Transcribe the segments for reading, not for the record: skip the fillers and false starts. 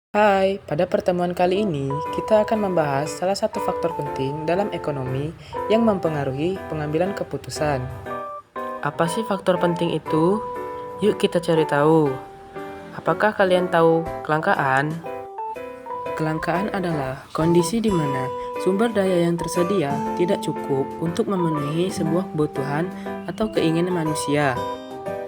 Hai, pada pertemuan kali ini kita akan membahas salah satu faktor penting dalam ekonomi yang mempengaruhi pengambilan keputusan. Apa sih faktor penting itu? Yuk kita cari tahu. Apakah kalian tahu kelangkaan? Kelangkaan adalah kondisi di mana sumber daya yang tersedia tidak cukup untuk memenuhi sebuah kebutuhan atau keinginan manusia.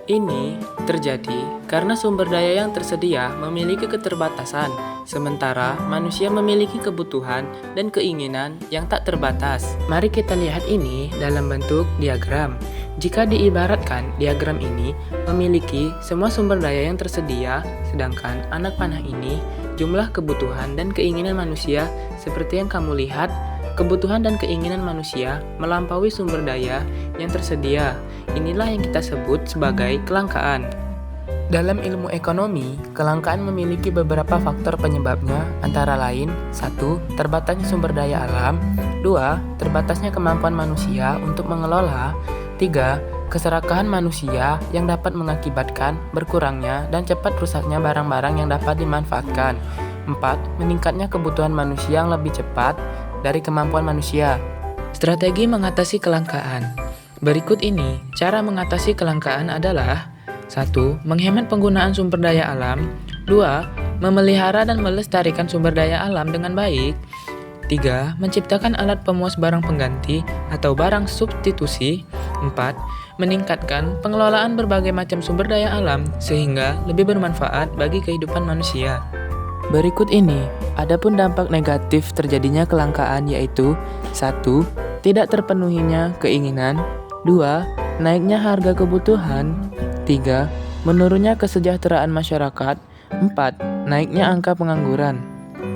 Ini terjadi karena sumber daya yang tersedia memiliki keterbatasan, sementara manusia memiliki kebutuhan dan keinginan yang tak terbatas. Mari kita lihat ini dalam bentuk diagram. Jika diibaratkan, diagram ini memiliki semua sumber daya yang tersedia, sedangkan anak panah ini jumlah kebutuhan dan keinginan manusia. Seperti yang kamu lihat, kebutuhan dan keinginan manusia melampaui sumber daya yang tersedia. Inilah yang kita sebut sebagai kelangkaan. Dalam ilmu ekonomi, kelangkaan memiliki beberapa faktor penyebabnya, antara lain 1. Terbatasnya sumber daya alam. 2. Terbatasnya kemampuan manusia untuk mengelola. 3. Keserakahan manusia yang dapat mengakibatkan berkurangnya dan cepat rusaknya barang-barang yang dapat dimanfaatkan. 4. Meningkatnya kebutuhan manusia yang lebih cepat dari kemampuan manusia. Strategi mengatasi kelangkaan. Berikut ini, cara mengatasi kelangkaan adalah 1. Menghemat penggunaan sumber daya alam. 2. Memelihara dan melestarikan sumber daya alam dengan baik. 3. Menciptakan alat pemuas barang pengganti atau barang substitusi. 4. Meningkatkan pengelolaan berbagai macam sumber daya alam sehingga lebih bermanfaat bagi kehidupan manusia. Berikut ini, adapun dampak negatif terjadinya kelangkaan yaitu 1. Tidak terpenuhinya keinginan. 2. Naiknya harga kebutuhan. 3. Menurunnya kesejahteraan masyarakat. 4. Naiknya angka pengangguran.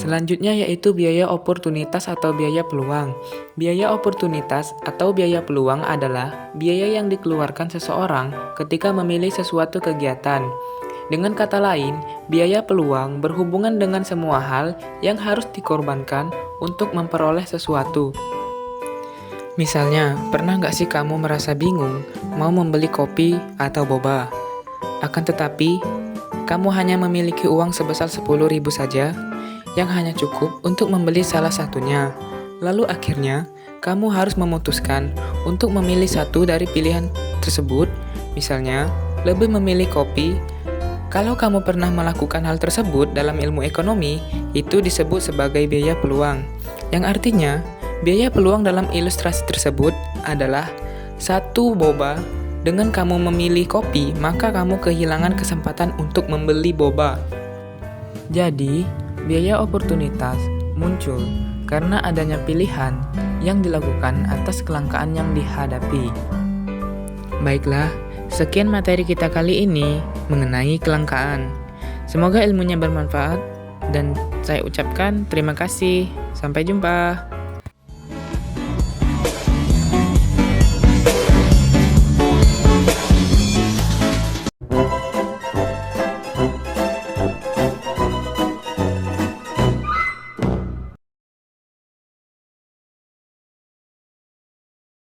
Selanjutnya yaitu biaya oportunitas atau biaya peluang. Biaya oportunitas atau biaya peluang adalah biaya yang dikeluarkan seseorang ketika memilih sesuatu kegiatan. Dengan kata lain, biaya peluang berhubungan dengan semua hal yang harus dikorbankan untuk memperoleh sesuatu. Misalnya, pernah nggak sih kamu merasa bingung mau membeli kopi atau boba? Akan tetapi, kamu hanya memiliki uang sebesar 10.000 saja yang hanya cukup untuk membeli salah satunya. Lalu akhirnya, kamu harus memutuskan untuk memilih satu dari pilihan tersebut, misalnya, lebih memilih kopi. Kalau kamu pernah melakukan hal tersebut dalam ilmu ekonomi, itu disebut sebagai biaya peluang, yang artinya, biaya peluang dalam ilustrasi tersebut adalah satu boba. Dengan kamu memilih kopi, maka kamu kehilangan kesempatan untuk membeli boba. Jadi, biaya oportunitas muncul karena adanya pilihan yang dilakukan atas kelangkaan yang dihadapi. Baiklah, sekian materi kita kali ini mengenai kelangkaan. Semoga ilmunya bermanfaat dan saya ucapkan terima kasih. Sampai jumpa.